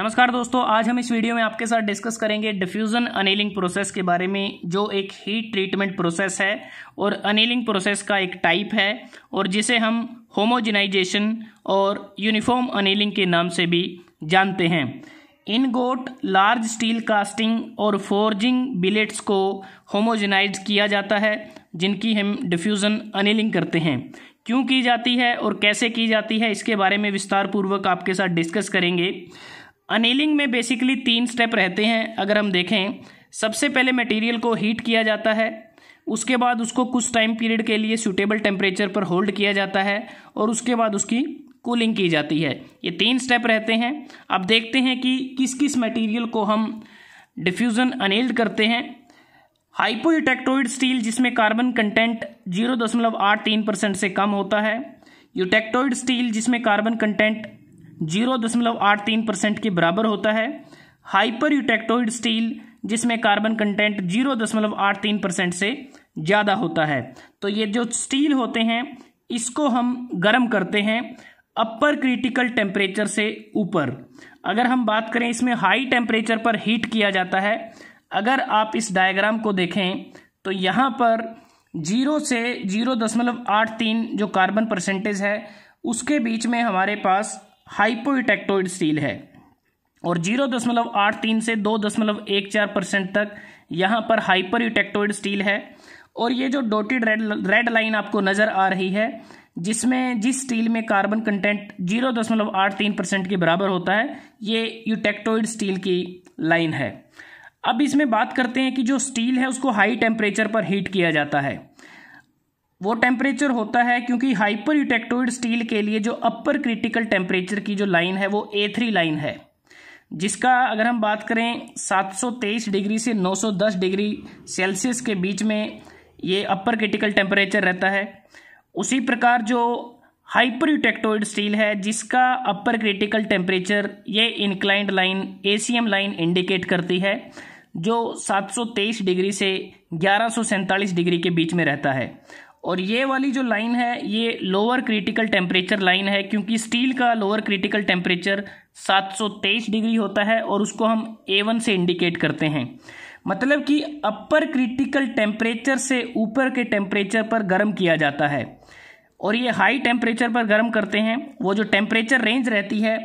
नमस्कार दोस्तों, आज हम इस वीडियो में आपके साथ डिस्कस करेंगे डिफ्यूज़न अनेलिंग प्रोसेस के बारे में, जो एक हीट ट्रीटमेंट प्रोसेस है और अनेलिंग प्रोसेस का एक टाइप है और जिसे हम होमोजेनाइजेशन और यूनिफॉर्म अनेलिंग के नाम से भी जानते हैं। इनगोट, लार्ज स्टील कास्टिंग और फोर्जिंग बिलेट्स को होमोजेनाइज किया जाता है, जिनकी हम डिफ्यूज़न अनेलिंग करते हैं। क्यों की जाती है और कैसे की जाती है, इसके बारे में विस्तार पूर्वक आपके साथ डिस्कस करेंगे। अनेलिंग में बेसिकली 3 स्टेप रहते हैं। अगर हम देखें, सबसे पहले मटेरियल को हीट किया जाता है, उसके बाद उसको कुछ टाइम पीरियड के लिए सूटेबल टेम्परेचर पर होल्ड किया जाता है और उसके बाद उसकी कूलिंग की जाती है। ये 3 स्टेप रहते हैं। अब देखते हैं कि किस किस मटेरियल को हम डिफ्यूज़न अनेल्ड करते हैं। हाइपोयूटेक्टोइड स्टील, जिसमें कार्बन कंटेंट 0.83% से कम होता है। यूटेक्टोइड स्टील, जिसमें कार्बन कंटेंट 0.83% के बराबर होता है। हाइपर यूटेक्टोइड स्टील, जिसमें कार्बन कंटेंट 0.83% से ज़्यादा होता है। तो ये जो स्टील होते हैं, इसको हम गर्म करते हैं अपर क्रिटिकल टेम्परेचर से ऊपर। अगर हम बात करें, इसमें हाई टेम्परेचर पर हीट किया जाता है। अगर आप इस डायग्राम को देखें तो यहाँ पर 0 से 0.83 जो कार्बन परसेंटेज है, उसके बीच में हमारे पास हाइपोयूटेक्टोइड स्टील है और 0.83 से 2.14% तक यहाँ पर हाइपर यूटेक्टोइड स्टील है। और ये जो डॉटेड रेड लाइन आपको नज़र आ रही है, जिसमें जिस स्टील में कार्बन कंटेंट 0.83% के बराबर होता है, ये यूटेक्टोइड स्टील की लाइन है। अब इसमें बात करते हैं कि जो स्टील है उसको हाई टेम्परेचर पर हीट किया जाता है। वो टेम्परेचर होता है क्योंकि हाइपर यूटेक्टोइड स्टील के लिए जो अपर क्रिटिकल टेम्परेचर की जो लाइन है वो A3 लाइन है, जिसका अगर हम बात करें 723 डिग्री से 910 डिग्री सेल्सियस के बीच में ये अपर क्रिटिकल टेम्परेचर रहता है। उसी प्रकार जो हाइपर यूटेक्टोइड स्टील है, जिसका अपर क्रिटिकल टेम्परेचर ये inclined line ACM line indicate करती है, जो 723 डिग्री से 1147 डिग्री के बीच में रहता है। और ये वाली जो लाइन है, ये लोअर क्रिटिकल टेम्परेचर लाइन है, क्योंकि स्टील का लोअर क्रिटिकल टेम्परेचर 723 डिग्री होता है और उसको हम A1 से इंडिकेट करते हैं। मतलब कि अपर क्रिटिकल टेम्परेचर से ऊपर के टेम्परेचर पर गर्म किया जाता है। और ये हाई टेम्परेचर पर गर्म करते हैं। वो जो टेम्परेचर रेंज रहती है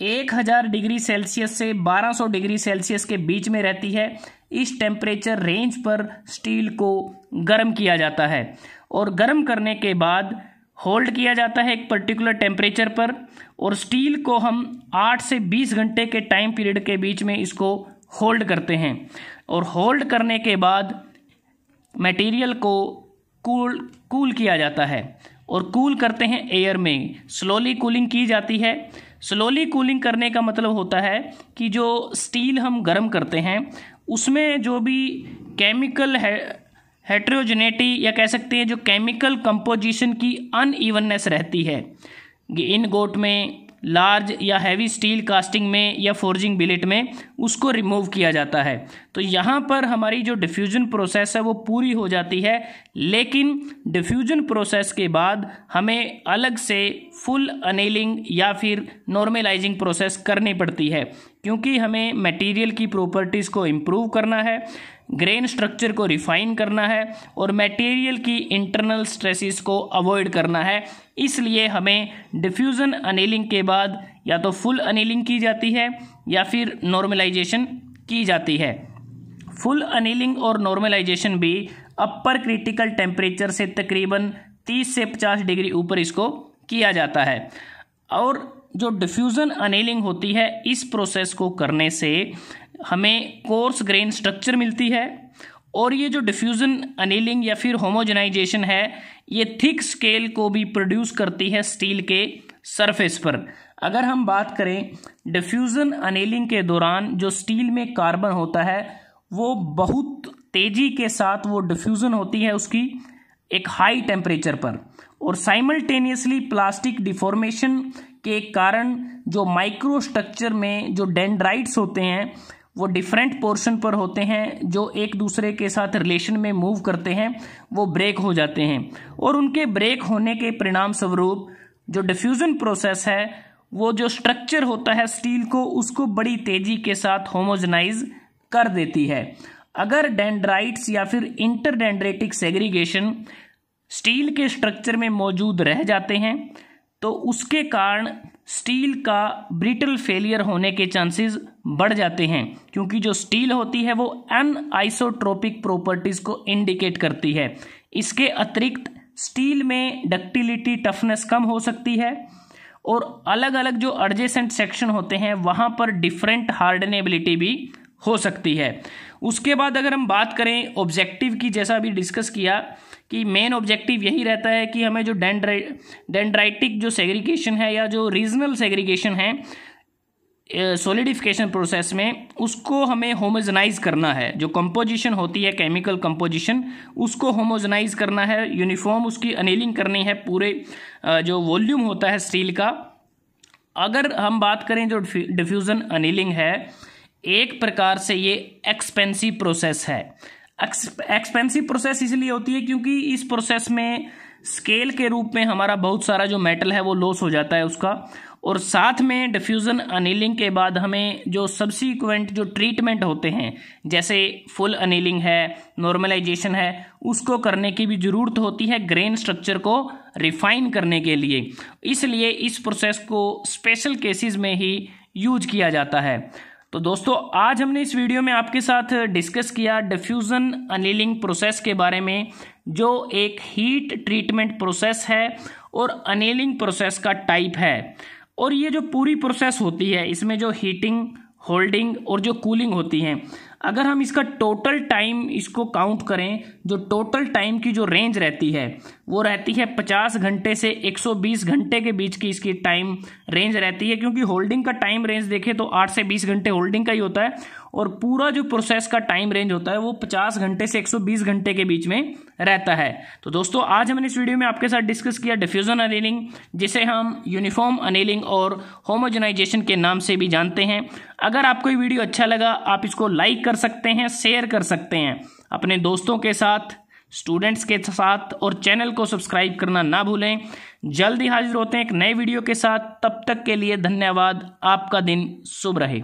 1000 डिग्री सेल्सियस से 1200 डिग्री सेल्सियस के बीच में रहती है। इस टेम्परेचर रेंज पर स्टील को गर्म किया जाता है और गर्म करने के बाद होल्ड किया जाता है एक पर्टिकुलर टेम्परेचर पर। और स्टील को हम 8 से 20 घंटे के टाइम पीरियड के बीच में इसको होल्ड करते हैं। और होल्ड करने के बाद मटेरियल को कूल किया जाता है और कूल करते हैं एयर में। स्लोली कूलिंग की जाती है। स्लोली कूलिंग करने का मतलब होता है कि जो स्टील हम गर्म करते हैं, उसमें जो भी केमिकल हेट्रोजेनेटी या कह सकते हैं जो केमिकल कंपोजिशन की अनइवननेस रहती है, इनगोट में, लार्ज या हैवी स्टील कास्टिंग में या फोर्जिंग बिलेट में, उसको रिमूव किया जाता है। तो यहाँ पर हमारी जो डिफ्यूजन प्रोसेस है वो पूरी हो जाती है। लेकिन डिफ्यूजन प्रोसेस के बाद हमें अलग से फुल अनेलिंग या फिर नॉर्मलाइजिंग प्रोसेस करनी पड़ती है, क्योंकि हमें मटेरियल की प्रॉपर्टीज़ को इम्प्रूव करना है, ग्रेन स्ट्रक्चर को रिफाइन करना है और मटेरियल की इंटरनल स्ट्रेसेस को अवॉइड करना है। इसलिए हमें डिफ्यूज़न अनेलिंग के बाद या तो फुल अनेलिंग की जाती है या फिर नॉर्मलाइजेशन की जाती है। फुल अनेलिंग और नॉर्मलाइजेशन भी अपर क्रिटिकल टेम्परेचर से तकरीबन 30 से 50 डिग्री ऊपर इसको किया जाता है। और जो डिफ्यूज़न अनेलिंग होती है, इस प्रोसेस को करने से हमें कोर्स ग्रेन स्ट्रक्चर मिलती है। और ये जो डिफ्यूज़न अनेलिंग या फिर होमोजेनाइजेशन है, ये थिक स्केल को भी प्रोड्यूस करती है स्टील के सरफेस पर। अगर हम बात करें, डिफ्यूज़न अनेलिंग के दौरान जो स्टील में कार्बन होता है, वो बहुत तेज़ी के साथ वो डिफ्यूज़न होती है उसकी एक हाई टेम्परेचर पर। और साइमल्टेनियसली प्लास्टिक डिफॉर्मेशन के कारण जो माइक्रो स्ट्रक्चर में जो डेंड्राइट्स होते हैं, वो डिफरेंट पोर्शन पर होते हैं, जो एक दूसरे के साथ रिलेशन में मूव करते हैं, वो ब्रेक हो जाते हैं। और उनके ब्रेक होने के परिणाम स्वरूप जो डिफ्यूज़न प्रोसेस है वो जो स्ट्रक्चर होता है स्टील को उसको बड़ी तेजी के साथ होमोजेनाइज कर देती है। अगर डेंड्राइट्स या फिर इंटरडेंड्रेटिक सेग्रीगेशन स्टील के स्ट्रक्चर में मौजूद रह जाते हैं तो उसके कारण स्टील का ब्रिटल फेलियर होने के चांसेस बढ़ जाते हैं, क्योंकि जो स्टील होती है वो अनआइसोट्रोपिक प्रॉपर्टीज को इंडिकेट करती है। इसके अतिरिक्त स्टील में डक्टिलिटी टफनेस कम हो सकती है और अलग अलग जो एडजेसेंट सेक्शन होते हैं वहां पर डिफरेंट हार्डनेबिलिटी भी हो सकती है। उसके बाद अगर हम बात करें ऑब्जेक्टिव की, जैसा अभी डिस्कस किया कि मेन ऑब्जेक्टिव यही रहता है कि हमें जो डेंड्राइटिक जो सेग्रीगेशन है या जो रीजनल सेग्रीगेशन है सॉलिडिफिकेशन प्रोसेस में, उसको हमें होमोजेनाइज करना है। जो कंपोजिशन होती है केमिकल कंपोजिशन उसको होमोजेनाइज करना है, यूनिफॉर्म उसकी अनीलिंग करनी है पूरे जो वॉल्यूम होता है स्टील का। अगर हम बात करें जो डिफ्यूजन अनीलिंग है, एक प्रकार से ये एक्सपेंसिव प्रोसेस है। एक्सपेंसिव प्रोसेस इसलिए होती है क्योंकि इस प्रोसेस में स्केल के रूप में हमारा बहुत सारा जो मेटल है वो लॉस हो जाता है उसका, और साथ में डिफ्यूजन अनीलिंग के बाद हमें जो सब्सीक्वेंट जो ट्रीटमेंट होते हैं जैसे फुल अनीलिंग है, नॉर्मलाइजेशन है, उसको करने की भी ज़रूरत होती है ग्रेन स्ट्रक्चर को रिफाइन करने के लिए। इसलिए इस प्रोसेस को स्पेशल केसेस में ही यूज किया जाता है। तो दोस्तों आज हमने इस वीडियो में आपके साथ डिस्कस किया डिफ्यूजन अनीलिंग प्रोसेस के बारे में, जो एक हीट ट्रीटमेंट प्रोसेस है और अनीलिंग प्रोसेस का टाइप है। और ये जो पूरी प्रोसेस होती है इसमें जो हीटिंग, होल्डिंग और जो कूलिंग होती हैं, अगर हम इसका टोटल टाइम इसको काउंट करें, जो टोटल टाइम की जो रेंज रहती है वो रहती है 50 घंटे से 120 घंटे के बीच की इसकी टाइम रेंज रहती है। क्योंकि होल्डिंग का टाइम रेंज देखें तो 8 से 20 घंटे होल्डिंग का ही होता है और पूरा जो प्रोसेस का टाइम रेंज होता है वो 50 घंटे से 120 घंटे के बीच में रहता है। तो दोस्तों आज हमने इस वीडियो में आपके साथ डिस्कस किया डिफ्यूजन अनीलिंग, जिसे हम यूनिफॉर्म अनीलिंग और होमोजेनाइजेशन के नाम से भी जानते हैं। अगर आपको ये वीडियो अच्छा लगा आप इसको लाइक कर सकते हैं, शेयर कर सकते हैं अपने दोस्तों के साथ, स्टूडेंट्स के साथ, और चैनल को सब्सक्राइब करना ना भूलें। जल्दी हाजिर होते हैं एक नए वीडियो के साथ, तब तक के लिए धन्यवाद। आपका दिन शुभ रहे।